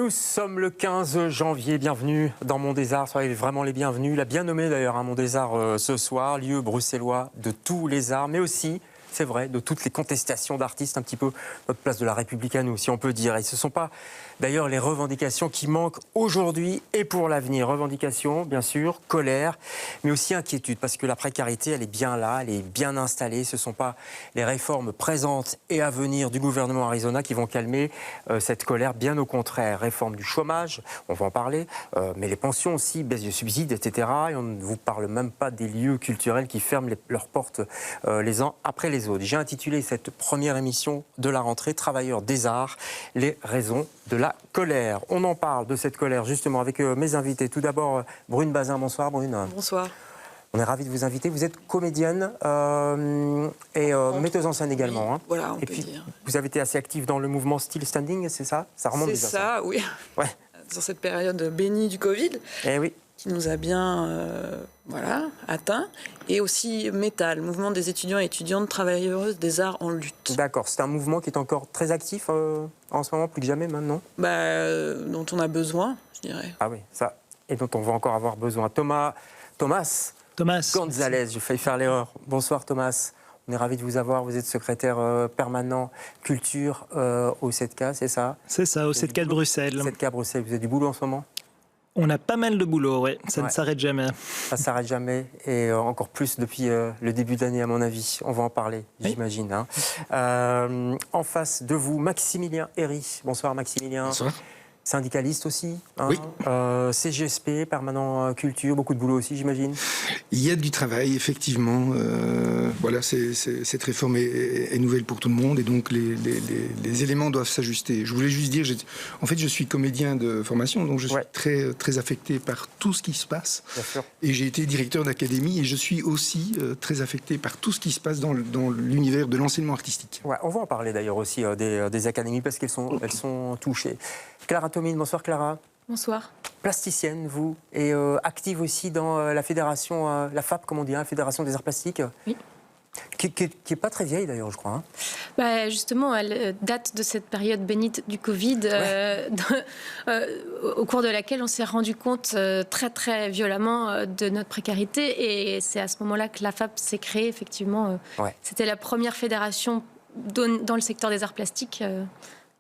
Nous sommes le 15 janvier, bienvenue dans Monde des Arts, soyez vraiment les bienvenus. La bien nommée d'ailleurs, Monde des Arts ce soir, lieu bruxellois de tous les arts, mais aussi, c'est vrai, de toutes les contestations d'artistes, un petit peu notre place de la République à nous, si on peut dire. Et ce ne sont pas d'ailleurs les revendications qui manquent aujourd'hui et pour l'avenir. Revendications, bien sûr, colère, mais aussi inquiétude, parce que la précarité, elle est bien là, elle est bien installée. Ce ne sont pas les réformes présentes et à venir du gouvernement Arizona qui vont calmer cette colère, bien au contraire. Réforme du chômage, on va en parler, mais les pensions aussi, baisse de subsides, etc. Et on ne vous parle même pas des lieux culturels qui ferment leurs portes les uns après les autres. J'ai intitulé cette première émission de la rentrée « Travailleurs des arts, les raisons de la colère ». On en parle de cette colère justement avec mes invités. Tout d'abord, Brune Bazin. Bonsoir Brune. Bonsoir. On est ravis de vous inviter. Vous êtes comédienne et metteuse en scène également. Hein. Voilà, on et peut puis, dire. vous avez été assez active dans le mouvement Still Standing, c'est ça? Ça remonte déjà. C'est ça, oui. Ouais. Sur cette période bénie du Covid, Eh oui. qui nous a bien atteint. Et aussi Métal, mouvement des étudiants et étudiantes travailleuses des arts en lutte. D'accord. C'est un mouvement qui est encore très actif en ce moment, plus que jamais maintenant. Dont on a besoin, je dirais. Ah oui, ça. Et dont on va encore avoir besoin. Thomas Gonzalez, j'ai failli faire l'erreur. Bonsoir Thomas, on est ravis de vous avoir. Vous êtes secrétaire permanent culture au 7K, c'est ça? C'est ça, au 7K de Bruxelles. 7K Bruxelles, vous avez du boulot en ce moment? On a pas mal de boulot, oui. Ça ne s'arrête jamais. Ça ne s'arrête jamais, et encore plus depuis le début d'année à mon avis. On va en parler, j'imagine. Hein. En face de vous, Maximilien Herry. Bonsoir Maximilien. Bonsoir. Syndicaliste aussi, hein. Oui. CGSP, permanent culture, beaucoup de boulot aussi, j'imagine. Il y a du travail, effectivement. Voilà, cette réforme est nouvelle pour tout le monde et donc les éléments doivent s'ajuster. Je voulais juste dire, en fait, je suis comédien de formation, donc je suis très, très affecté par tout ce qui se passe. Bien sûr. Et j'ai été directeur d'académie et je suis aussi très affecté par tout ce qui se passe dans l'univers de l'enseignement artistique. Ouais, on va en parler d'ailleurs aussi des académies parce qu'elles sont touchées. Clara Tomine, bonsoir Clara. Bonsoir. Plasticienne, vous, et active aussi dans la fédération, la FAP, comme on dit, la Fédération des Arts Plastiques. Oui. Qui n'est pas très vieille d'ailleurs, je crois. Hein. Justement, elle date de cette période bénite du Covid, au cours de laquelle on s'est rendu compte très très violemment de notre précarité. Et c'est à ce moment-là que la FAP s'est créée, effectivement. C'était la première fédération dans le secteur des arts plastiques.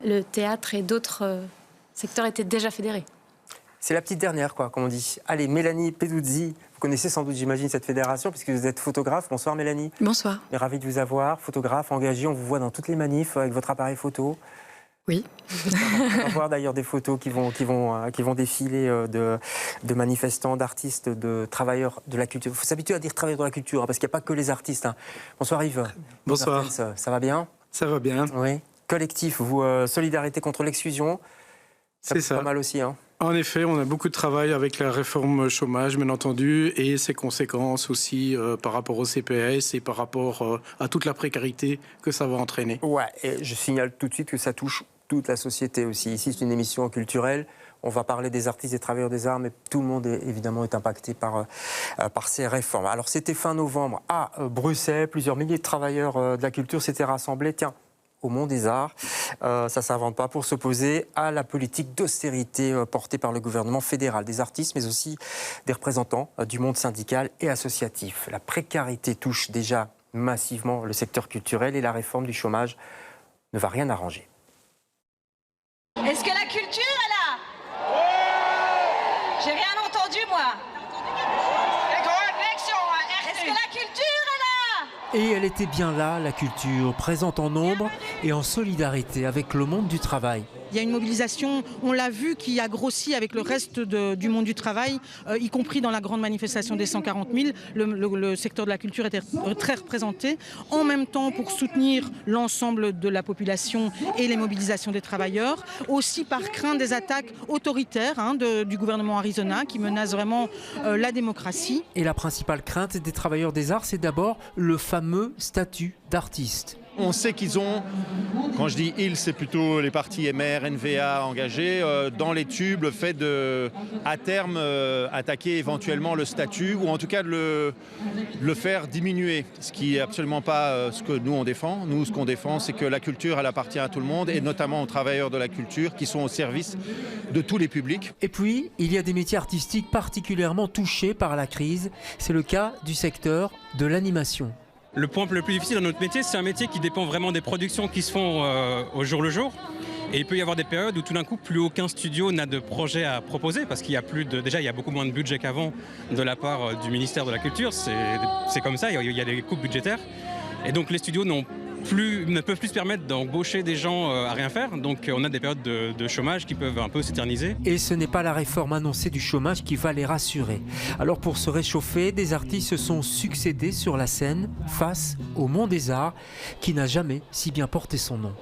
Le théâtre et d'autres secteurs étaient déjà fédérés. C'est la petite dernière, quoi, comme on dit. Allez, Mélanie Peduzzi, vous connaissez sans doute, j'imagine, cette fédération, puisque vous êtes photographe. Bonsoir Mélanie. Bonsoir. On est ravis de vous avoir. Photographe, engagé, on vous voit dans toutes les manifs avec votre appareil photo. Oui. On va voir d'ailleurs des photos qui vont défiler de manifestants, d'artistes, de travailleurs de la culture. Il faut s'habituer à dire travailleurs de la culture, hein, parce qu'il n'y a pas que les artistes. Hein. Bonsoir Yves. Bonsoir. Ça va bien? Ça va bien. Oui. Collectif, vous, Solidarité contre l'exclusion. C'est ça. Pas mal aussi, hein. En effet, on a beaucoup de travail avec la réforme chômage, bien entendu, et ses conséquences aussi par rapport au CPS et par rapport à toute la précarité que ça va entraîner. Ouais, et je signale tout de suite que ça touche toute la société aussi. Ici, c'est une émission culturelle. On va parler des artistes et travailleurs des arts, mais tout le monde, évidemment, est impacté par ces réformes. Alors, c'était fin novembre à Bruxelles. Plusieurs milliers de travailleurs de la culture s'étaient rassemblés. Tiens, au Monde des Arts. Ça ne s'invente pas, pour s'opposer à la politique d'austérité portée par le gouvernement fédéral. Des artistes, mais aussi des représentants du monde syndical et associatif. La précarité touche déjà massivement le secteur culturel et la réforme du chômage ne va rien arranger. Est-ce que la culture est là? J'ai rien entendu, moi. Est-ce que la culture est là? Et elle était bien là, la culture, présente en nombre et en solidarité avec le monde du travail. Il y a une mobilisation, on l'a vu, qui a grossi avec le reste du monde du travail, y compris dans la grande manifestation des 140 000. Le secteur de la culture était très représenté. En même temps, pour soutenir l'ensemble de la population et les mobilisations des travailleurs, aussi par crainte des attaques autoritaires du gouvernement Arizona qui menacent vraiment la démocratie. Et la principale crainte des travailleurs des arts, c'est d'abord le fameux statut d'artistes. On sait qu'ils ont, quand je dis ils, c'est plutôt les partis MR, NVA engagés, dans les tubes, le fait de, à terme, attaquer éventuellement le statut, ou en tout cas de le faire diminuer, ce qui n'est absolument pas ce que nous on défend. Nous, ce qu'on défend, c'est que la culture, elle appartient à tout le monde, et notamment aux travailleurs de la culture, qui sont au service de tous les publics. Et puis, il y a des métiers artistiques particulièrement touchés par la crise. C'est le cas du secteur de l'animation. Le point le plus difficile dans notre métier, c'est un métier qui dépend vraiment des productions qui se font au jour le jour. Et il peut y avoir des périodes où tout d'un coup, plus aucun studio n'a de projet à proposer parce qu'il y a déjà il y a beaucoup moins de budget qu'avant de la part du ministère de la Culture. C'est comme ça, il y a des coupes budgétaires. Et donc les studios ne peuvent plus se permettre d'embaucher des gens à rien faire. Donc on a des périodes de chômage qui peuvent un peu s'éterniser. Et ce n'est pas la réforme annoncée du chômage qui va les rassurer. Alors pour se réchauffer, des artistes se sont succédés sur la scène face au Mont des Arts qui n'a jamais si bien porté son nom.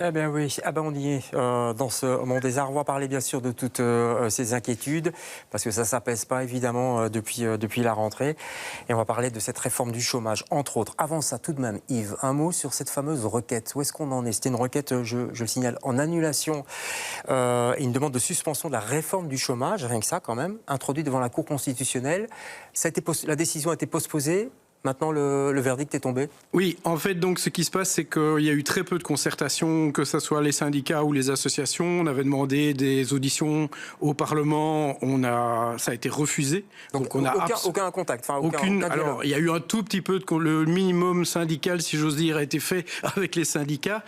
Eh bien oui, on y est dans ce Mont des Arts. On va parler bien sûr de toutes ces inquiétudes, parce que ça ne s'apaise pas évidemment depuis la rentrée. Et on va parler de cette réforme du chômage, entre autres. Avant ça, tout de même, Yves, un mot sur cette fameuse requête. Où est-ce qu'on en est? C'était une requête, je le signale, en annulation et une demande de suspension de la réforme du chômage, rien que ça quand même, introduite devant la Cour constitutionnelle. La décision a été postposée. Maintenant, le verdict est tombé? Oui, en fait, donc, ce qui se passe, c'est qu'il y a eu très peu de concertation, que ce soit les syndicats ou les associations. On avait demandé des auditions au Parlement, ça a été refusé. Donc on a aucun contact, aucun alors, il y a eu un tout petit peu, le minimum syndical, si j'ose dire, a été fait avec les syndicats,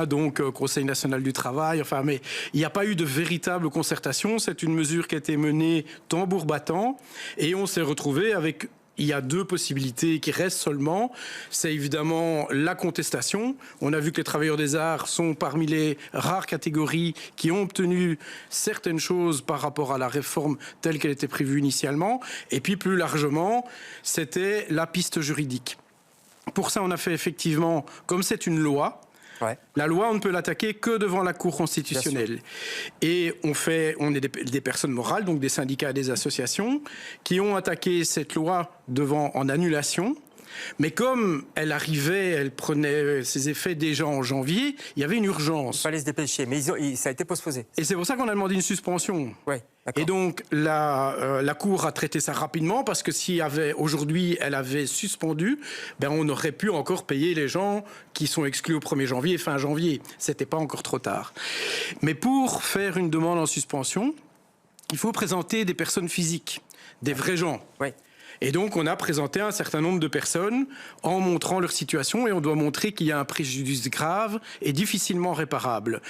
donc Conseil national du travail, mais il n'y a pas eu de véritable concertation. C'est une mesure qui a été menée tambour battant, et on s'est retrouvé avec... Il y a deux possibilités qui restent seulement. C'est évidemment la contestation. On a vu que les travailleurs des arts sont parmi les rares catégories qui ont obtenu certaines choses par rapport à la réforme telle qu'elle était prévue initialement. Et puis plus largement, c'était la piste juridique. Pour ça, on a fait effectivement, comme c'est une loi, la loi, on ne peut l'attaquer que devant la Cour constitutionnelle. Et on est des personnes morales, donc des syndicats et des associations, qui ont attaqué cette loi en annulation. Mais comme elle prenait ses effets déjà en janvier, il y avait une urgence. Il fallait se dépêcher, mais ça a été postposé. Et c'est pour ça qu'on a demandé une suspension. Et donc la Cour a traité ça rapidement, parce que si aujourd'hui elle avait suspendu, on aurait pu encore payer les gens qui sont exclus au 1er janvier et fin janvier. C'était pas encore trop tard. Mais pour faire une demande en suspension, il faut présenter des personnes physiques, des vrais gens. Et donc, on a présenté un certain nombre de personnes en montrant leur situation, et on doit montrer qu'il y a un préjudice grave et difficilement réparable.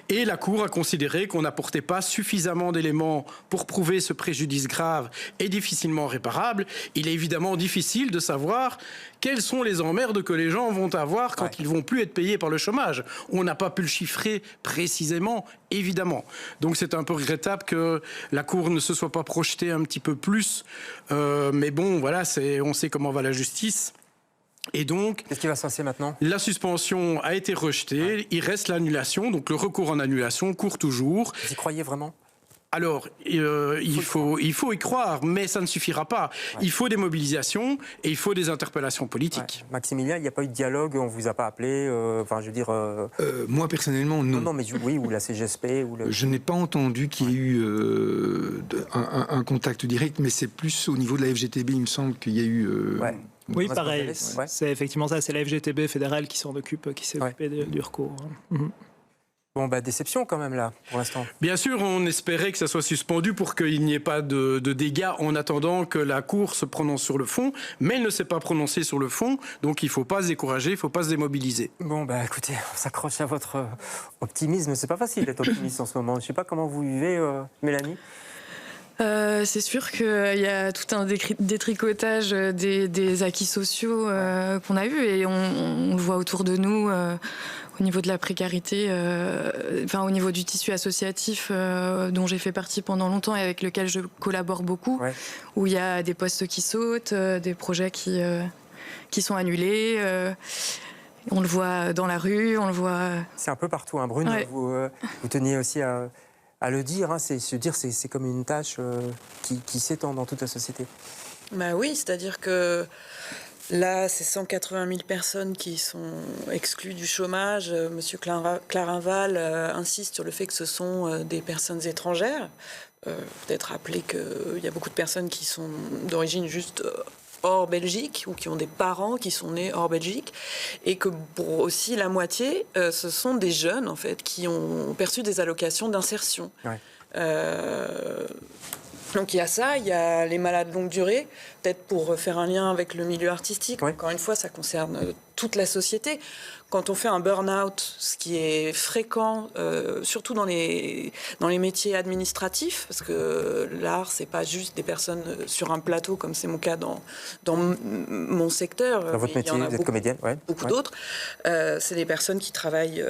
Et la Cour a considéré qu'on n'apportait pas suffisamment d'éléments pour prouver ce préjudice grave et difficilement réparable. Il est évidemment difficile de savoir quelles sont les emmerdes que les gens vont avoir quand ils vont plus être payés par le chômage. On n'a pas pu le chiffrer précisément, évidemment. Donc c'est un peu regrettable que la Cour ne se soit pas projetée un petit peu plus. Mais bon, voilà, on sait comment va la justice. Et donc, qu'est-ce qui va se passer maintenant? La suspension a été rejetée. Il reste l'annulation. Donc le recours en annulation court toujours. Vous y croyez vraiment? Alors, il faut y croire, mais ça ne suffira pas. Il faut des mobilisations et il faut des interpellations politiques. Maximilien, il n'y a pas eu de dialogue, on ne vous a pas appelé, moi, personnellement, non. Non, mais oui, ou la CGSP Je n'ai pas entendu qu'il y ait eu un contact direct, mais c'est plus au niveau de la FGTB, il me semble qu'il y a eu... Oui, pareil. C'est effectivement ça, c'est la FGTB fédérale qui s'est occupée du recours. Bon, déception quand même là, pour l'instant. Bien sûr, on espérait que ça soit suspendu pour qu'il n'y ait pas de dégâts en attendant que la Cour se prononce sur le fond, mais elle ne s'est pas prononcée sur le fond, donc il ne faut pas se décourager, il ne faut pas se démobiliser. Bon, écoutez, on s'accroche à votre optimisme. C'est pas facile d'être optimiste en ce moment. Je ne sais pas comment vous vivez, Mélanie. C'est sûr qu'il y a tout un détricotage des acquis sociaux qu'on a eus, et on le voit autour de nous au niveau de la précarité, au niveau du tissu associatif dont j'ai fait partie pendant longtemps et avec lequel je collabore beaucoup, où il y a des postes qui sautent, des projets qui sont annulés. On le voit dans la rue, on le voit... C'est un peu partout, hein, Brune. Vous teniez aussi à le dire, c'est comme une tâche qui s'étend dans toute la société. Oui, c'est-à-dire que Là, c'est 180 000 personnes qui sont exclues du chômage. Monsieur Clarinval insiste sur le fait que ce sont des personnes étrangères. Peut-être rappeler qu'il y a beaucoup de personnes qui sont d'origine juste hors Belgique ou qui ont des parents qui sont nés hors Belgique, et que pour aussi la moitié, ce sont des jeunes en fait qui ont perçu des allocations d'insertion. Ouais. Donc il y a ça, il y a les malades longue durée, peut-être pour faire un lien avec le milieu artistique. Ouais. Encore une fois, ça concerne toute la société. Quand on fait un burn-out, ce qui est fréquent, surtout dans les métiers administratifs, parce que l'art, c'est pas juste des personnes sur un plateau, comme c'est mon cas dans mon secteur. Dans votre métier, vous êtes comédienne, ouais. Beaucoup d'autres. C'est des personnes qui travaillent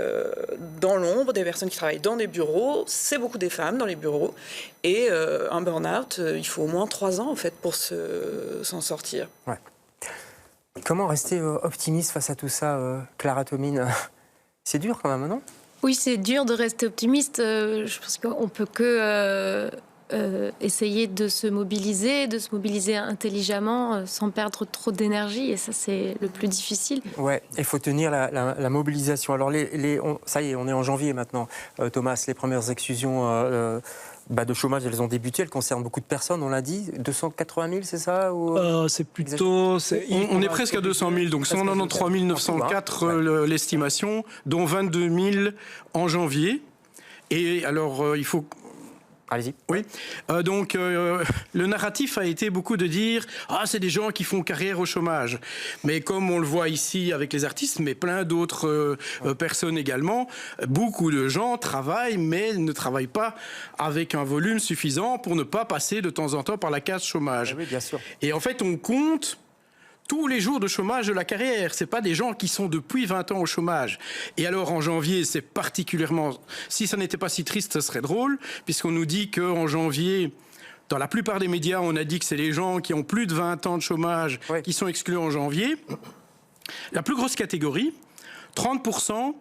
dans l'ombre, des personnes qui travaillent dans des bureaux. C'est beaucoup des femmes dans les bureaux. Et un burn-out, il faut au moins 3 ans, en fait, pour s'en sortir. Ouais. Comment rester optimiste face à tout ça, Clara Tomine? C'est dur quand même, non? Oui, c'est dur de rester optimiste. Je pense qu'on peut que essayer de se mobiliser intelligemment, sans perdre trop d'énergie. Et ça, c'est le plus difficile. Ouais, il faut tenir la mobilisation. Alors, ça y est, on est en janvier maintenant, Thomas. Les premières exclusions de chômage, elles ont débuté, elles concernent beaucoup de personnes, on l'a dit, 280 000, c'est ça ou... C'est plutôt... On est presque à 200 000, donc 193 904 l'estimation, dont 22 000 en janvier. Et alors, il faut... Allez-y. Oui. Donc, le narratif a été beaucoup de dire « Ah, c'est des gens qui font carrière au chômage ». Mais comme on le voit ici avec les artistes, mais plein d'autres personnes également, beaucoup de gens travaillent, mais ne travaillent pas avec un volume suffisant pour ne pas passer de temps en temps par la case chômage. Oui, bien sûr. Et en fait, on compte tous les jours de chômage de la carrière. C'est pas des gens qui sont depuis 20 ans au chômage. Et alors, en janvier, c'est particulièrement... Si ça n'était pas si triste, ce serait drôle, puisqu'on nous dit qu'en janvier, dans la plupart des médias, on a dit que c'est les gens qui ont plus de 20 ans de chômage qui sont exclus en janvier. La plus grosse catégorie, 30%,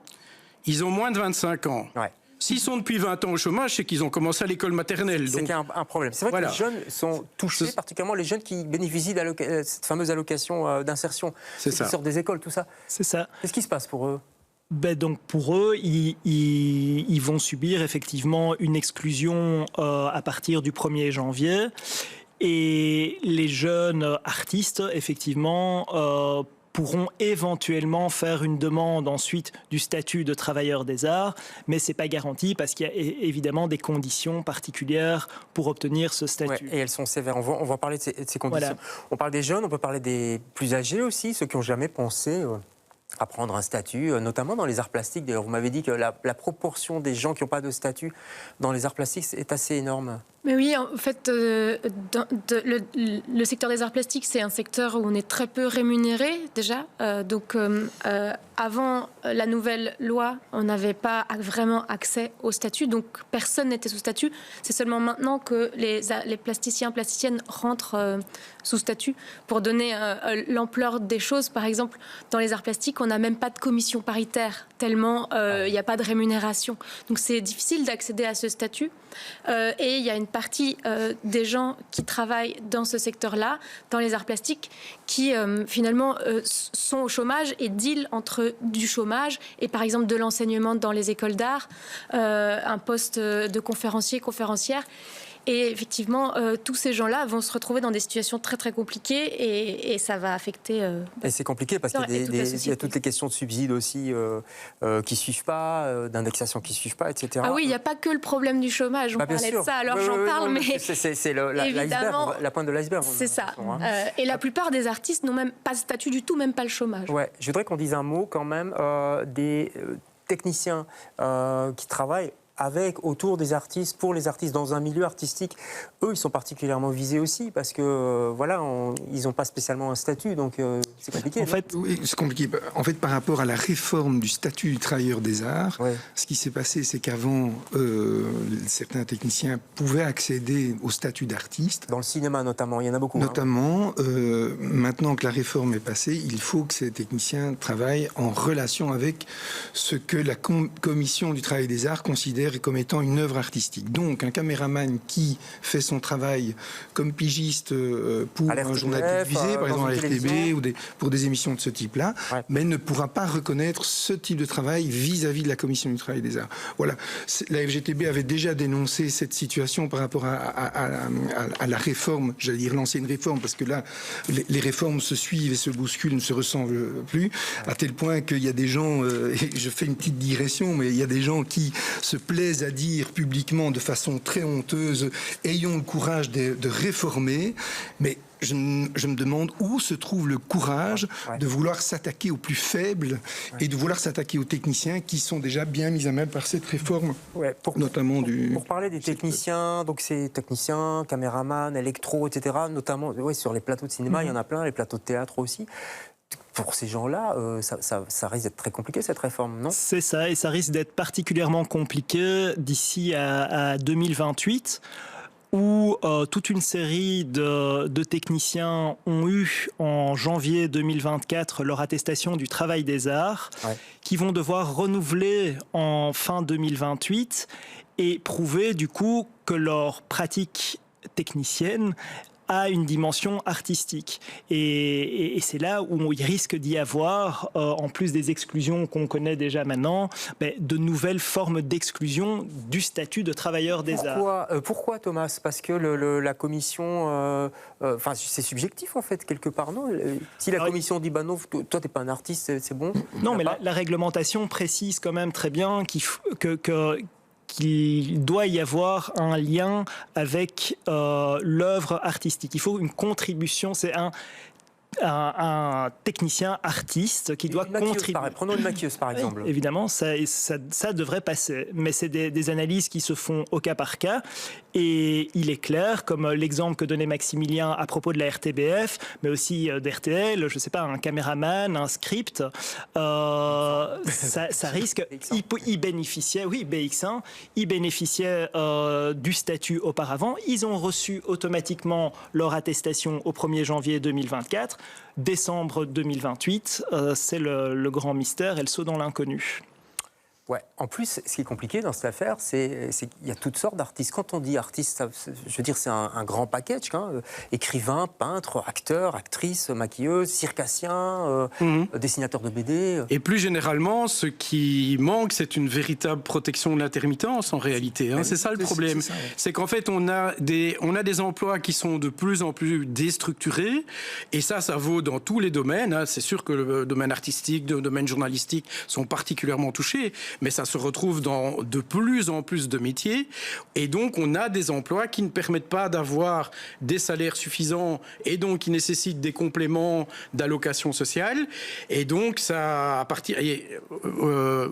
ils ont moins de 25 ans. Ouais. S'ils sont depuis 20 ans au chômage, c'est qu'ils ont commencé à l'école maternelle. C'est un problème. C'est vrai que les jeunes sont touchés, particulièrement les jeunes qui bénéficient de cette fameuse allocation d'insertion. C'est ça. Qui sortent des écoles, tout ça. C'est ça. Qu'est-ce qui se passe pour eux? Donc pour eux, ils vont subir effectivement une exclusion à partir du 1er janvier. Et les jeunes artistes, effectivement... pourront éventuellement faire une demande ensuite du statut de travailleur des arts, mais c'est pas garanti parce qu'il y a évidemment des conditions particulières pour obtenir ce statut. Ouais, et elles sont sévères. On va parler de ces conditions. Voilà. On parle des jeunes, on peut parler des plus âgés aussi, ceux qui n'ont jamais pensé à prendre un statut, notamment dans les arts plastiques. D'ailleurs, vous m'avez dit que la proportion des gens qui n'ont pas de statut dans les arts plastiques est assez énorme. Mais oui, en fait, le secteur des arts plastiques, c'est un secteur où on est très peu rémunéré déjà. Donc, avant la nouvelle loi, on n'avait pas vraiment accès au statut. Donc, personne n'était sous statut. C'est seulement maintenant que les plasticiens, plasticiennes rentrent sous statut pour donner l'ampleur des choses. Par exemple, dans les arts plastiques, on n'a même pas de commission paritaire, tellement il n'y a pas de rémunération. Donc, c'est difficile d'accéder à ce statut. Et il y a une partie des gens qui travaillent dans ce secteur-là, dans les arts plastiques, qui finalement sont au chômage et dealent entre du chômage et par exemple de l'enseignement dans les écoles d'art, un poste de conférencier, conférencière. Et effectivement, tous ces gens-là vont se retrouver dans des situations très très compliquées et ça va affecter... et c'est compliqué parce qu'il y a toutes les questions de subsides aussi qui ne suivent pas, d'indexation qui ne suivent pas, etc. Ah oui, il n'y a pas que le problème du chômage, on parlait de ça, alors j'en parle, mais... C'est la pointe de l'iceberg. C'est ça. Et la plupart des artistes n'ont même pas de statut du tout, même pas le chômage. Ouais, je voudrais qu'on dise un mot quand même des techniciens qui travaillent autour des artistes, pour les artistes dans un milieu artistique. Eux, ils sont particulièrement visés aussi parce que ils n'ont pas spécialement un statut, donc c'est compliqué. En fait, oui, c'est compliqué. En fait, par rapport à la réforme du statut du travailleur des arts, ce qui s'est passé, c'est qu'avant, certains techniciens pouvaient accéder au statut d'artiste. Dans le cinéma notamment, il y en a beaucoup. Notamment, maintenant que la réforme est passée, il faut que ces techniciens travaillent en relation avec ce que la commission du travail des arts considère considère comme étant une œuvre artistique. Donc un caméraman qui fait son travail comme pigiste pour un journal télévisé, par exemple à l'RTB, ou pour des émissions de ce type-là, mais ne pourra pas reconnaître ce type de travail vis-à-vis de la Commission du travail des arts. Voilà. La FGTB avait déjà dénoncé cette situation par rapport à la réforme, j'allais dire l'ancienne réforme, parce que là, les réformes se suivent et se bousculent, ne se ressemblent plus, à tel point qu'il y a des gens, et je fais une petite digression, mais il y a des gens qui se plaisent à dire publiquement de façon très honteuse, ayons le courage de réformer, mais je me demande où se trouve le courage de vouloir s'attaquer aux plus faibles et de vouloir s'attaquer aux techniciens qui sont déjà bien mis à mal par cette réforme, notamment Pour parler des techniciens, donc c'est techniciens, caméramans, électro, etc., notamment sur les plateaux de cinéma, il y en a plein, les plateaux de théâtre aussi. Pour ces gens-là, ça risque d'être très compliqué, cette réforme, non ? C'est ça, et ça risque d'être particulièrement compliqué d'ici à 2028, où toute une série de techniciens ont eu en janvier 2024 leur attestation du travail des arts, qui vont devoir renouveler en fin 2028 et prouver du coup que leur pratique technicienne a une dimension artistique. Et c'est là où il risque d'y avoir, en plus des exclusions qu'on connaît déjà maintenant, de nouvelles formes d'exclusion du statut de travailleur des arts. Pourquoi, Thomas ? Parce que la commission... c'est subjectif, en fait, quelque part, non ? Si la commission dit, non, toi, t'es pas un artiste, c'est bon ? Non, mais la réglementation précise quand même très bien qu'il doit y avoir un lien avec l'œuvre artistique. Il faut une contribution, c'est un technicien artiste qui doit contribuer. Prenons une maquilleuse, par exemple. Oui, évidemment, ça devrait passer. Mais c'est des analyses qui se font au cas par cas. Et il est clair, comme l'exemple que donnait Maximilien à propos de la RTBF, mais aussi d'RTL, je ne sais pas, un caméraman, un script, ça risque... Ils bénéficiaient, BX1, ils bénéficiaient du statut auparavant. Ils ont reçu automatiquement leur attestation au 1er janvier 2024. Décembre 2028, c'est le grand mystère et le saut dans l'inconnu. Ouais. En plus, ce qui est compliqué dans cette affaire, c'est qu'il y a toutes sortes d'artistes. Quand on dit artiste, je veux dire, c'est un grand package. Écrivain, peintre, acteur, actrice, maquilleuse, circassien, dessinateur de BD. Et plus généralement, ce qui manque, c'est une véritable protection de l'intermittence, en réalité. C'est ça le problème. C'est qu'en fait, on a des emplois qui sont de plus en plus déstructurés. Et ça vaut dans tous les domaines. C'est sûr que le domaine artistique, le domaine journalistique sont particulièrement touchés. Mais ça se retrouve dans de plus en plus de métiers. Et donc, on a des emplois qui ne permettent pas d'avoir des salaires suffisants et donc qui nécessitent des compléments d'allocation sociale. Et donc,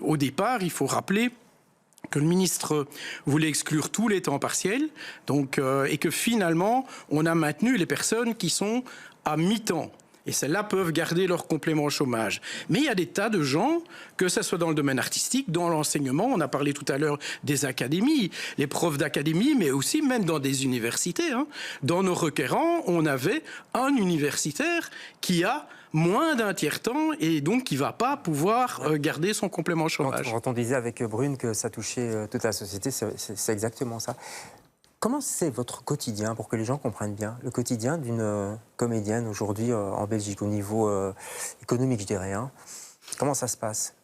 au départ, il faut rappeler que le ministre voulait exclure tous les temps partiels, et que finalement, on a maintenu les personnes qui sont à mi-temps. Et celles-là peuvent garder leur complément au chômage. Mais il y a des tas de gens, que ce soit dans le domaine artistique, dans l'enseignement, on a parlé tout à l'heure des académies, les profs d'académie, mais aussi même dans des universités. Dans nos requérants, on avait un universitaire qui a moins d'un tiers-temps et donc qui ne va pas pouvoir garder son complément au chômage. Quand on disait avec Brune que ça touchait toute la société, c'est exactement ça. Comment c'est votre quotidien, pour que les gens comprennent bien, le quotidien d'une comédienne aujourd'hui en Belgique, au niveau économique, je dirais. Comment ça se passe ?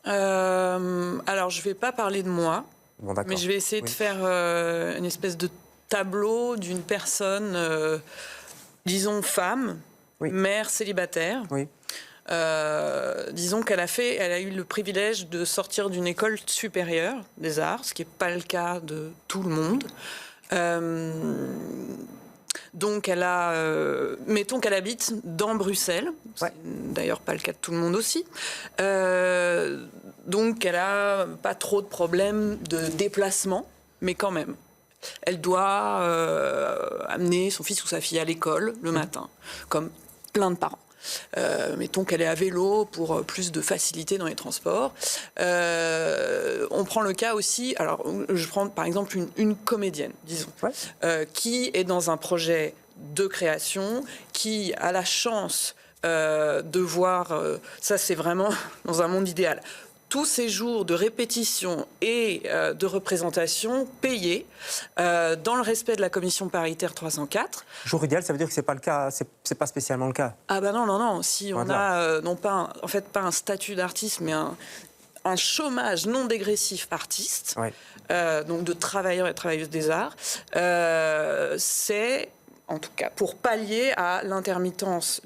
Alors, je ne vais pas parler de moi, mais je vais essayer de faire une espèce de tableau d'une personne, disons femme, mère célibataire. Disons qu'elle a eu le privilège de sortir d'une école supérieure des arts, ce qui n'est pas le cas de tout le monde. Donc mettons qu'elle habite dans Bruxelles, c'est d'ailleurs pas le cas de tout le monde aussi, donc elle a pas trop de problèmes de déplacement, mais quand même, elle doit amener son fils ou sa fille à l'école le matin, comme plein de parents. Mettons qu'elle est à vélo pour plus de facilité dans les transports. On prend le cas aussi, alors je prends par exemple une comédienne, disons, qui est dans un projet de création, qui a la chance de voir, ça c'est vraiment dans un monde idéal, tous ces jours de répétition et de représentation payés dans le respect de la commission paritaire 304. Jour idéal, ça veut dire que c'est pas le cas, c'est pas spécialement le cas. Ah ben non. Si on a non pas un statut d'artiste, mais un chômage non dégressif artiste, donc de travailleurs et travailleuses des arts, c'est en tout cas pour pallier à l'intermittence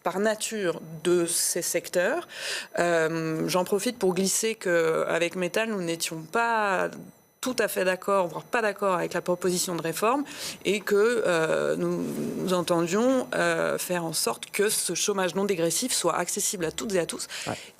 par nature de ces secteurs. J'en profite pour glisser qu'avec Métal, nous n'étions pas tout à fait d'accord, voire pas d'accord avec la proposition de réforme, et que nous entendions faire en sorte que ce chômage non dégressif soit accessible à toutes et à tous,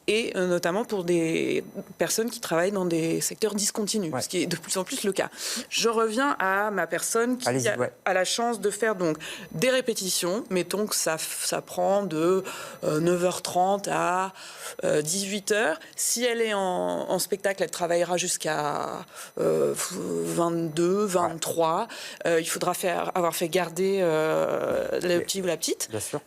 et notamment pour des personnes qui travaillent dans des secteurs discontinus, ce qui est de plus en plus le cas. Je reviens à ma personne qui a la chance de faire donc des répétitions. Mettons que ça prend de 9h30 à 18h. Si elle est en spectacle, elle travaillera jusqu'à 22, 23. Il faudra avoir fait garder le petit ou la petite. Bien sûr.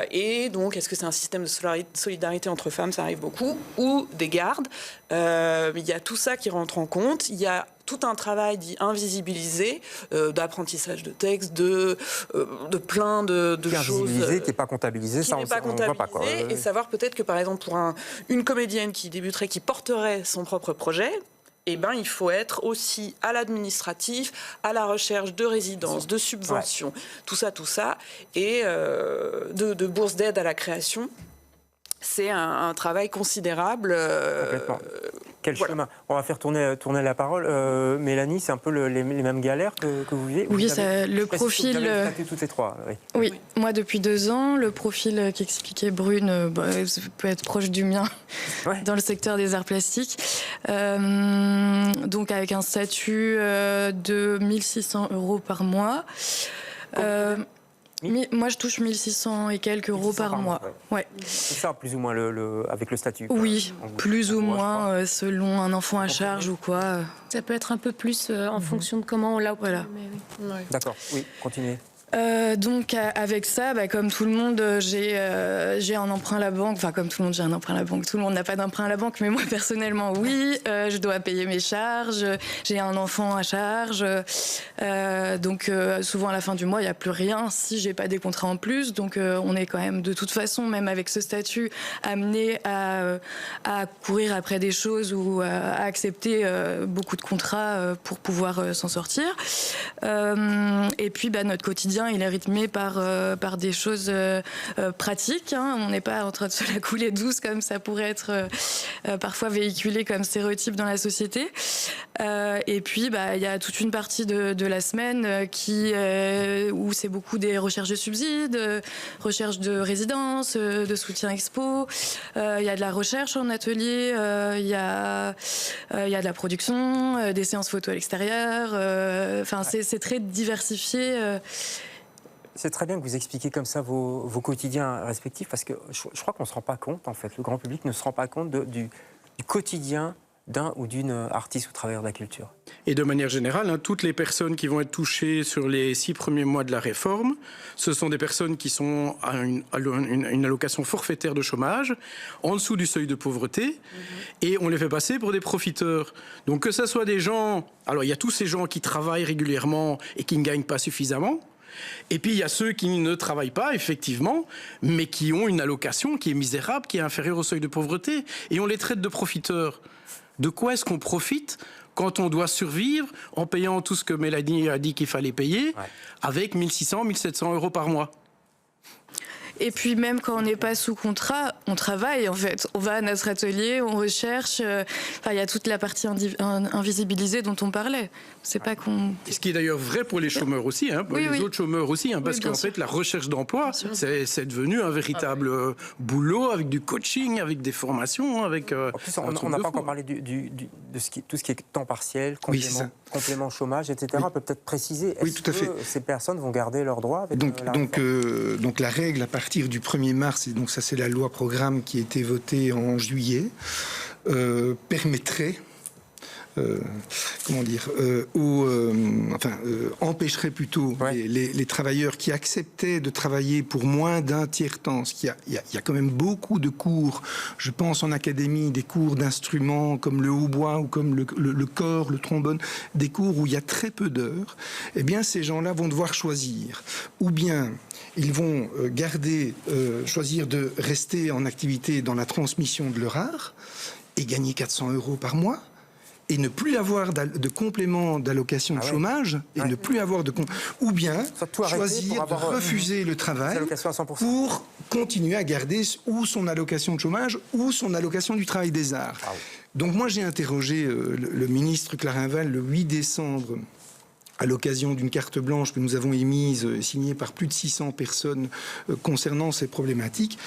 Et donc, est-ce que c'est un système de solidarité entre femmes? Ça arrive beaucoup. Ou des gardes. Il y a tout ça qui rentre en compte. Il y a tout un travail dit invisibilisé, d'apprentissage de texte, de plein de choses. Invisibilisé, qui n'est pas comptabilisé, ça on ne voit pas. Quoi. Et savoir peut-être que, par exemple, pour une comédienne qui débuterait, qui porterait son propre projet, eh ben, il faut être aussi à l'administratif, à la recherche de résidences, de subventions, tout ça, et de bourses d'aide à la création. C'est un travail considérable. Complètement. Quel chemin. On va faire tourner la parole. Mélanie, c'est un peu les mêmes galères que vous vivez? Oui, le profil... Vous avez toutes les trois. Oui, moi depuis 2 ans, le profil qu'expliquait Brune peut être proche du mien dans le secteur des arts plastiques. Donc avec un statut de 1 600 € par mois. Moi, je touche 1 600 et quelques euros par mois. C'est ça, plus ou moins, avec le statut. Oui, plus ou moins, selon un enfant à charge ou quoi. Ça peut être un peu plus en fonction de comment on l'a obtenu. D'accord, oui, continuez. Donc avec ça, comme tout le monde, j'ai un emprunt à la banque. Enfin, comme tout le monde, j'ai un emprunt à la banque. Tout le monde n'a pas d'emprunt à la banque, mais moi personnellement, oui. Je dois payer mes charges. J'ai un enfant à charge. Donc souvent à la fin du mois, il n'y a plus rien si j'ai pas des contrats en plus. Donc on est quand même de toute façon, même avec ce statut, amené à courir après des choses ou à accepter beaucoup de contrats pour pouvoir s'en sortir. Et puis notre quotidien, il est rythmé par des choses pratiques. On n'est pas en train de se la couler douce comme ça pourrait être parfois véhiculé comme stéréotype dans la société. Et puis, il y a toute une partie de la semaine où c'est beaucoup des recherches de subsides, recherches de résidences, de soutien expo. Il y a de la recherche en atelier, il y a de la production, des séances photo à l'extérieur. C'est très diversifié. C'est très bien que vous expliquiez comme ça vos quotidiens respectifs, parce que je crois qu'on ne se rend pas compte, en fait, le grand public ne se rend pas compte du quotidien d'un ou d'une artiste ou travailleur de la culture. Et de manière générale, toutes les personnes qui vont être touchées sur les 6 premiers mois de la réforme, ce sont des personnes qui sont à une allocation forfaitaire de chômage, en dessous du seuil de pauvreté, et on les fait passer pour des profiteurs. Donc que ce soit des gens... Alors il y a tous ces gens qui travaillent régulièrement et qui ne gagnent pas suffisamment, et puis il y a ceux qui ne travaillent pas, effectivement, mais qui ont une allocation qui est misérable, qui est inférieure au seuil de pauvreté, et on les traite de profiteurs. De quoi est-ce qu'on profite quand on doit survivre en payant tout ce que Mélanie a dit qu'il fallait payer, avec 1 600, 1 700 € par mois? Et puis même quand on n'est pas sous contrat, on travaille en fait. On va à notre atelier, on recherche. Il y a toute la partie invisibilisée dont on parlait. C'est pas qu'on... Ce qui est d'ailleurs vrai pour les chômeurs aussi, pour les autres chômeurs aussi, parce qu'en fait la recherche d'emploi, c'est devenu un véritable boulot avec du coaching, avec des formations, avec... En plus, on n'a pas encore parlé de tout ce qui est temps partiel, complément chômage, etc. On peut peut-être préciser, est-ce que ces personnes vont garder leurs droits avec donc la règle à partir du 1er mars, et donc ça c'est la loi programme qui a été votée en juillet, permettrait empêcherait plutôt les travailleurs qui acceptaient de travailler pour moins d'un tiers-temps. Il y a quand même beaucoup de cours, je pense en académie, des cours d'instruments comme le hautbois ou comme le cor, le trombone, des cours où il y a très peu d'heures. Eh bien, ces gens-là vont devoir choisir. Ou bien ils vont choisir de rester en activité dans la transmission de leur art et gagner 400 € par mois, et ne plus avoir de complément d'allocation de chômage, et ne plus avoir ou bien choisir de refuser le travail pour continuer à garder ou son allocation de chômage ou son allocation du travail des arts. Donc moi j'ai interrogé le ministre Clarinval le 8 décembre à l'occasion d'une carte blanche que nous avons émise, signée par plus de 600 personnes concernant ces problématiques.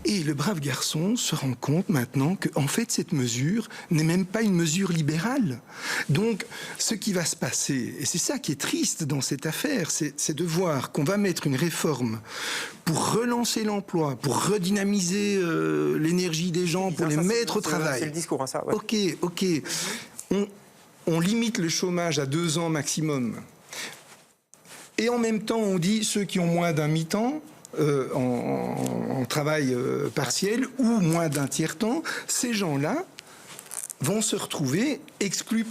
Et le brave garçon se rend compte maintenant que, en fait, cette mesure n'est même pas une mesure libérale. Donc, ce qui va se passer, et c'est ça qui est triste dans cette affaire, c'est de voir qu'on va mettre une réforme pour relancer l'emploi, pour redynamiser l'énergie des gens, pour les mettre au travail. C'est le discours, ça. Ouais. Ok. On limite le chômage à 2 ans maximum. Et en même temps, on dit ceux qui ont moins d'un mi-temps, en travail partiel ou moins d'un tiers-temps, ces gens-là vont se retrouver exclus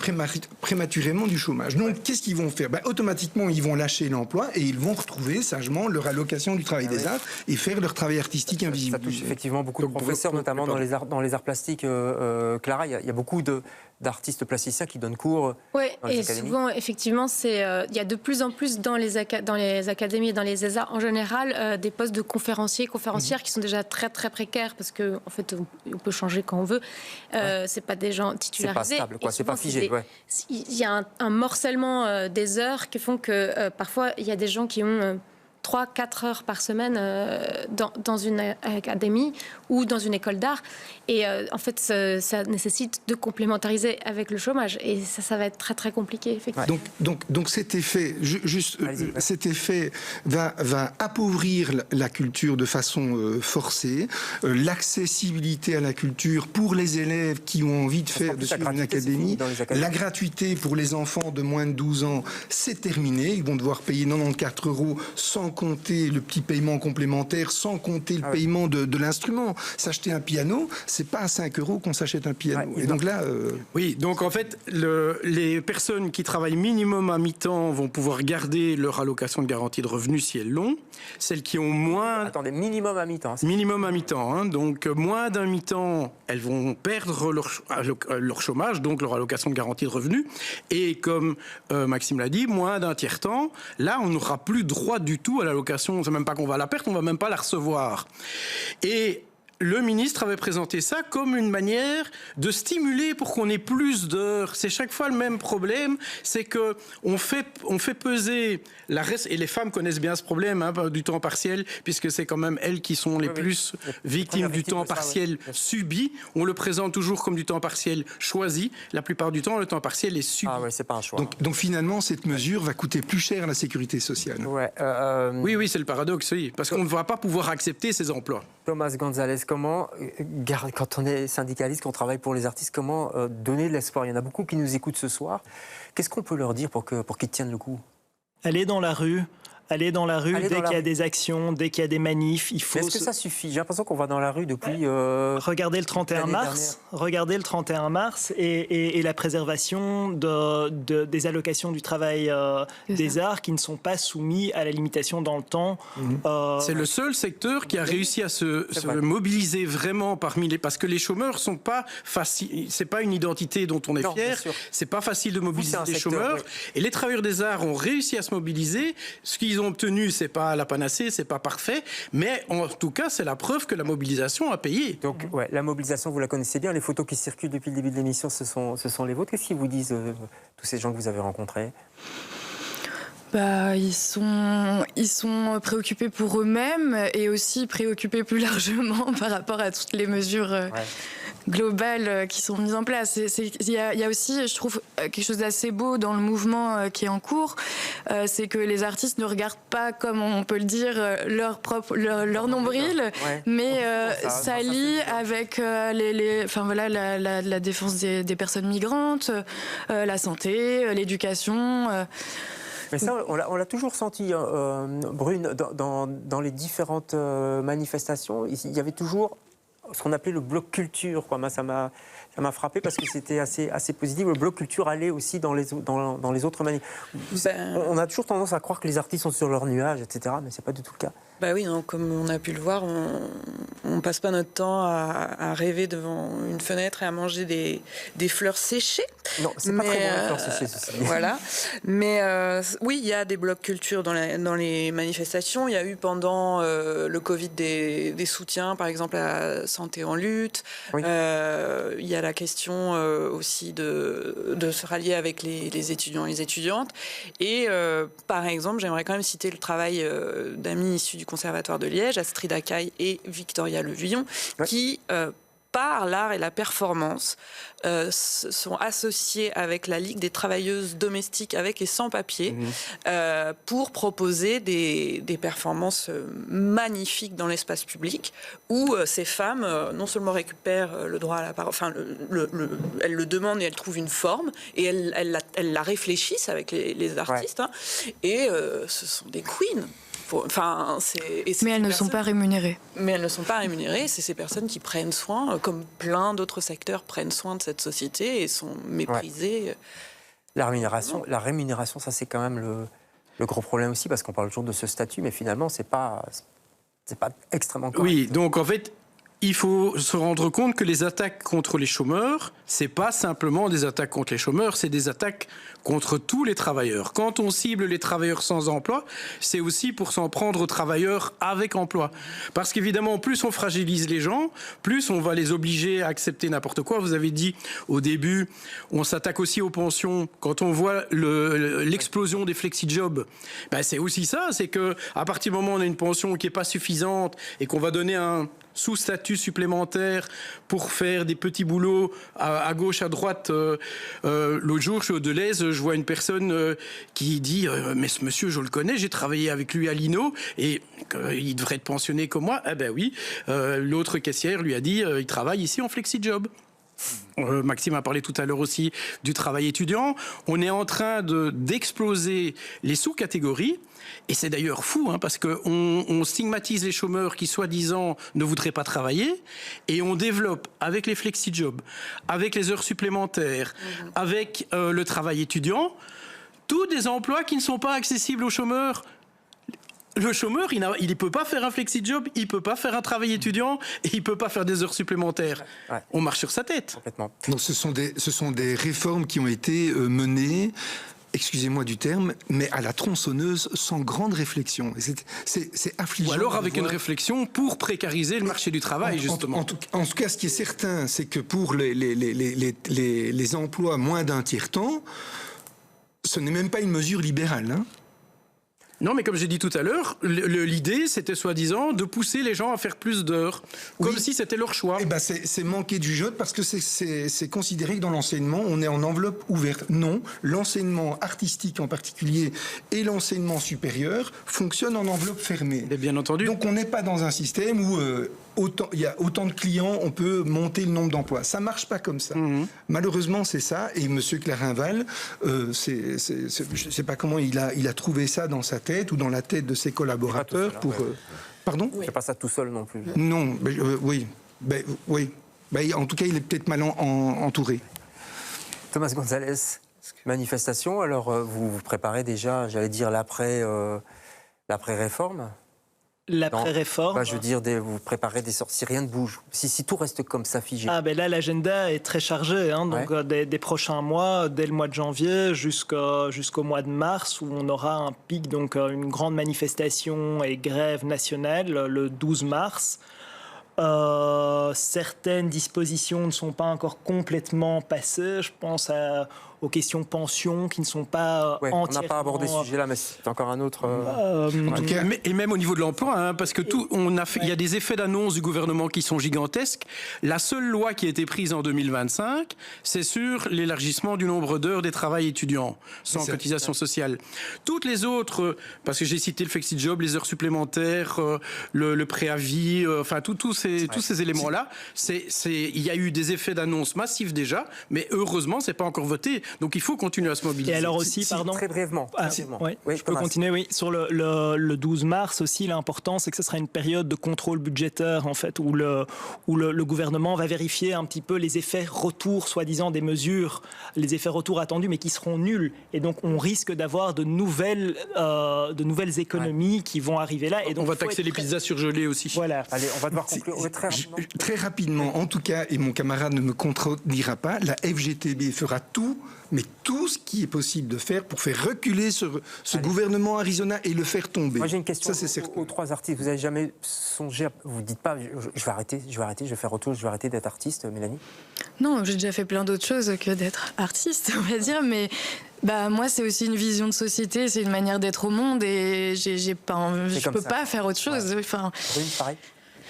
prématurément du chômage. Donc, qu'est-ce qu'ils vont faire ? Automatiquement, ils vont lâcher l'emploi et ils vont retrouver sagement leur allocation du travail des arts et faire leur travail artistique invisible. Ça touche effectivement beaucoup de professeurs, notamment dans les arts plastiques. Clara, il y a beaucoup d'artistes plasticiens qui donnent cours dans les académies. Et souvent, effectivement, il y a de plus en plus dans les académies et dans les ESA en général des postes de conférenciers, conférencières qui sont déjà très très précaires parce que en fait, on peut changer quand on veut. C'est pas des gens titularisés. C'est pas stable, quoi. C'est pas figé. Il y a un morcellement des heures qui font que parfois il y a des gens qui ont 3-4 heures par semaine dans une académie ou dans une école d'art. Et en fait, ça nécessite de complémentariser avec le chômage. Et ça va être très, très compliqué, effectivement. Donc cet effet, cet effet va appauvrir la culture de façon forcée. L'accessibilité à la culture pour les élèves qui ont envie de suivre une académie. La gratuité pour les enfants de moins de 12 ans, c'est terminé. Ils vont devoir payer 94 € sans compter le petit paiement complémentaire, sans compter le paiement de l'instrument. S'acheter un piano, c'est pas à 5 € qu'on s'achète un piano. Et donc là... Oui, donc en fait, les personnes qui travaillent minimum à mi-temps vont pouvoir garder leur allocation de garantie de revenus si elles l'ont. Celles qui ont moins... Attendez, minimum à mi-temps. Minimum à mi-temps. Hein, donc moins d'un mi-temps, elles vont perdre leur chômage, donc leur allocation de garantie de revenus. Et comme Maxime l'a dit, moins d'un tiers-temps, là, on n'aura plus droit du tout à l'allocation. C'est même pas qu'on va la perdre, on va même pas la recevoir. Et le ministre avait présenté ça comme une manière de stimuler pour qu'on ait plus d'heures. C'est chaque fois le même problème, c'est que on fait peser la reste, et les femmes connaissent bien ce problème du temps partiel, puisque c'est quand même elles qui sont les plus victimes du temps partiel subi. On le présente toujours comme du temps partiel choisi. La plupart du temps, le temps partiel est subi. C'est pas un choix. Donc finalement, cette mesure va coûter plus cher à la sécurité sociale. Oui, c'est le paradoxe, oui, parce qu'on ne va pas pouvoir accepter ces emplois. Thomas Gonzalez, comment, quand on est syndicaliste, qu'on travaille pour les artistes, comment donner de l'espoir ? Il y en a beaucoup qui nous écoutent ce soir. Qu'est-ce qu'on peut leur dire pour qu'ils tiennent le coup ? Aller dans la rue. Aller dans la rue dès qu'il y a des actions, dès qu'il y a des manifs. Est-ce que ça suffit ? J'ai l'impression qu'on va dans la rue depuis... Regardez le 31 mars. Regardez le 31 mars et la préservation des allocations du travail des arts qui ne sont pas soumis à la limitation dans le temps. C'est le seul secteur qui a réussi à se mobiliser vraiment parce que les chômeurs sont pas faciles. C'est pas une identité dont on est fier. C'est pas facile de mobiliser les chômeurs. Et les travailleurs des arts ont réussi à se mobiliser. Ce qu'ils ont obtenu, c'est pas la panacée, c'est pas parfait, mais en tout cas, c'est la preuve que la mobilisation a payé. Donc, la mobilisation, vous la connaissez bien. Les photos qui circulent depuis le début de l'émission, ce sont les vôtres. Qu'est-ce qu'ils vous disent, tous ces gens que vous avez rencontrés ? Ils sont préoccupés pour eux-mêmes et aussi préoccupés plus largement par rapport à toutes les mesures globales qui sont mises en place. Il y a aussi, je trouve, quelque chose d'assez beau dans le mouvement qui est en cours, c'est que les artistes ne regardent pas, comme on peut le dire, leur nombril, mais s'allient avec la défense des personnes migrantes, la santé, l'éducation. Mais ça, on l'a toujours senti, Brune, dans les différentes manifestations. Il y avait toujours ce qu'on appelait le bloc culture, quoi. Moi, ça m'a frappé parce que c'était assez positif. Le bloc culture allait aussi dans les autres manifs. On a toujours tendance à croire que les artistes sont sur leur nuage, etc., mais c'est pas du tout le cas. Bah oui, non, comme on a pu le voir, on passe pas notre temps à rêver devant une fenêtre et à manger des fleurs séchées. Non, c'est pas très bon, les fleurs séchées, ceci. Voilà. Mais oui, il y a des blocs culture dans les manifestations. Il y a eu pendant le Covid des soutiens, par exemple à Santé en lutte. Oui. Il y a la question aussi de se rallier avec les étudiants et les étudiantes. Et par exemple, j'aimerais quand même citer le travail d'amis issus du Conservatoire de Liège, Astrid Acaille et Victoria Levuillon, qui, par l'art et la performance, sont associés avec la Ligue des travailleuses domestiques avec et sans papier pour proposer des performances magnifiques dans l'espace public où ces femmes non seulement récupèrent le droit à la parole, enfin elles le demandent et elles trouvent une forme et elles la réfléchissent avec les artistes et ce sont des queens. Mais elles ne sont pas rémunérées. Mais elles ne sont pas rémunérées. C'est ces personnes qui prennent soin, comme plein d'autres secteurs prennent soin de cette société et sont méprisées. Ouais. La rémunération, ça c'est quand même le gros problème aussi, parce qu'on parle toujours de ce statut, mais finalement c'est pas extrêmement correct. Oui, donc en fait, il faut se rendre compte que les attaques contre les chômeurs, c'est pas simplement des attaques contre les chômeurs, c'est des attaques contre tous les travailleurs. Quand on cible les travailleurs sans emploi, c'est aussi pour s'en prendre aux travailleurs avec emploi. Parce qu'évidemment, plus on fragilise les gens, plus on va les obliger à accepter n'importe quoi. Vous avez dit au début, on s'attaque aussi aux pensions. Quand on voit l'explosion des flexi-jobs, c'est aussi ça, c'est que à partir du moment où on a une pension qui est pas suffisante et qu'on va donner un sous-statut supplémentaire pour faire des petits boulots à gauche, à droite. L'autre jour, je suis au Deleuze, je vois une personne qui dit mais ce monsieur, je le connais, j'ai travaillé avec lui à Lino et il devrait être pensionné comme moi. Ah ben oui. L'autre caissière lui a dit il travaille ici en flexi-job. Maxime a parlé tout à l'heure aussi du travail étudiant. On est en train d'exploser les sous-catégories. Et c'est d'ailleurs fou, parce qu'on stigmatise les chômeurs qui, soi-disant, ne voudraient pas travailler, et on développe, avec les flexi-jobs, avec les heures supplémentaires, avec le travail étudiant, tous des emplois qui ne sont pas accessibles aux chômeurs. Le chômeur, il ne peut pas faire un flexi-job, il ne peut pas faire un travail étudiant, et il ne peut pas faire des heures supplémentaires. Ouais. On marche sur sa tête. Complètement. Donc ce sont des réformes qui ont été menées, excusez-moi du terme, mais à la tronçonneuse, sans grande réflexion. C'est affligeant. Ou alors avec une réflexion pour précariser le marché du travail, justement. En tout cas, ce qui est certain, c'est que pour les emplois moins d'un tiers-temps, ce n'est même pas une mesure libérale, Non, mais comme j'ai dit tout à l'heure, l'idée, c'était soi-disant de pousser les gens à faire plus d'heures, comme si c'était leur choix. Eh ben, c'est manquer du jeu, parce que c'est considéré que dans l'enseignement, on est en enveloppe ouverte. Non, l'enseignement artistique en particulier et l'enseignement supérieur fonctionnent en enveloppe fermée. Et bien entendu. Donc on n'est pas dans un système où il y a autant de clients, on peut monter le nombre d'emplois. Ça marche pas comme ça. Malheureusement, c'est ça. Et M. Clarinval, je sais pas comment il a trouvé ça dans sa tête ou dans la tête de ses collaborateurs pour... Pardon ? Il ne fait pas ça tout seul non plus. Non, oui. En tout cas, il est peut-être mal entouré. Thomas Gonzalez, manifestation. Alors, vous préparez déjà, j'allais dire, l'après-réforme ? L'après-réforme. Je veux dire, vous préparez des sorties, si rien ne bouge, si tout reste comme ça figé. Là, l'agenda est très chargé. Donc, des prochains mois, dès le mois de janvier jusqu'au mois de mars, où on aura un pic, donc une grande manifestation et grève nationale le 12 mars. Certaines dispositions ne sont pas encore complètement passées. Je pense aux questions pension qui ne sont pas entièrement... On n'a pas abordé ce sujet-là, mais c'est encore un autre... En tout cas, et même au niveau de l'emploi, hein, parce que il y a des effets d'annonce du gouvernement qui sont gigantesques. La seule loi qui a été prise en 2025, c'est sur l'élargissement du nombre d'heures des travails étudiants, sans cotisation sociale. Toutes les autres, parce que j'ai cité le flexi-job, les heures supplémentaires, le préavis, enfin tous ces éléments-là, il y a eu des effets d'annonce massifs déjà, mais heureusement, c'est pas encore voté. Donc il faut continuer à se mobiliser. Et alors aussi, pardon, très brièvement. Oui, je peux continuer. Oui, sur le 12 mars aussi, l'important, c'est que ce sera une période de contrôle budgétaire en fait, où le gouvernement va vérifier un petit peu les effets retour, soi-disant des mesures, les effets retour attendus, mais qui seront nuls. Et donc on risque d'avoir de nouvelles économies qui vont arriver là. Et donc on va taxer les pizzas surgelées aussi. Voilà. Allez, on va devoir conclure très rapidement. En tout cas, et mon camarade ne me contredira pas, la FGTB fera tout, mais tout ce qui est possible de faire pour faire reculer ce gouvernement Arizona et le faire tomber. Moi j'ai une question aux 3 artistes. Vous n'avez jamais songé, vous ne dites pas, je vais arrêter, je vais faire autre chose, je vais arrêter d'être artiste, Mélanie? Non, j'ai déjà fait plein d'autres choses que d'être artiste, on va dire, mais... moi, c'est aussi une vision de société, c'est une manière d'être au monde et je peux pas faire autre chose. Enfin... Oui, pareil.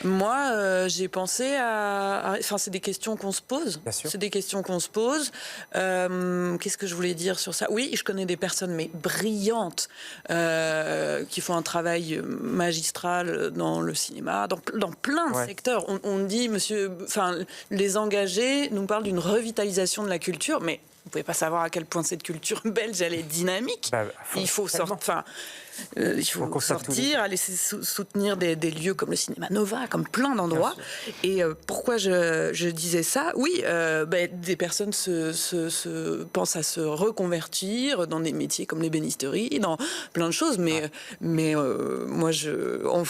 Moi, j'ai pensé à... Enfin, c'est des questions qu'on se pose. Bien sûr. C'est des questions qu'on se pose. Qu'est-ce que je voulais dire sur ça? Oui, je connais des personnes, mais brillantes, qui font un travail magistral dans le cinéma, dans plein de secteurs. On dit, les engagés nous parlent d'une revitalisation de la culture, mais vous pouvez pas savoir à quel point cette culture belge, elle est dynamique. Il faut sortir... il faut sortir, aller soutenir des lieux comme le Cinéma Nova, comme plein d'endroits. Et pourquoi je disais ça? Oui, des personnes pensent à se reconvertir dans des métiers comme l'ébénisterie, dans plein de choses. Mais moi,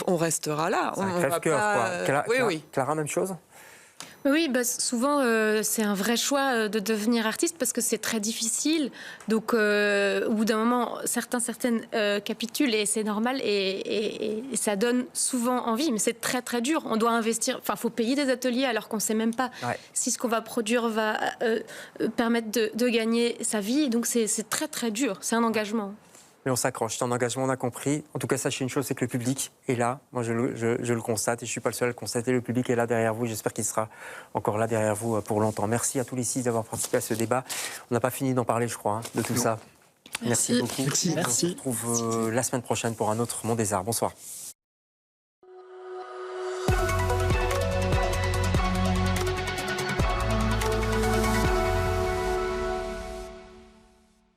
on restera là. C'est un crève-cœur, quoi. Clara, même chose? Oui, souvent, c'est un vrai choix de devenir artiste parce que c'est très difficile. Donc, au bout d'un moment, certaines capitulent et c'est normal et ça donne souvent envie. Mais c'est très, très dur. On doit investir. Enfin, il faut payer des ateliers alors qu'on ne sait même pas si ce qu'on va produire va permettre de gagner sa vie. Donc, c'est très, très dur. C'est un engagement. Mais on s'accroche, c'est un engagement, on a compris. En tout cas, sachez une chose, c'est que le public est là. Moi, je le constate et je ne suis pas le seul à le constater. Le public est là derrière vous. J'espère qu'il sera encore là derrière vous pour longtemps. Merci à tous les 6 d'avoir participé à ce débat. On n'a pas fini d'en parler, je crois, de tout ça. Merci beaucoup. Merci. On se retrouve la semaine prochaine pour un autre Monde des Arts. Bonsoir.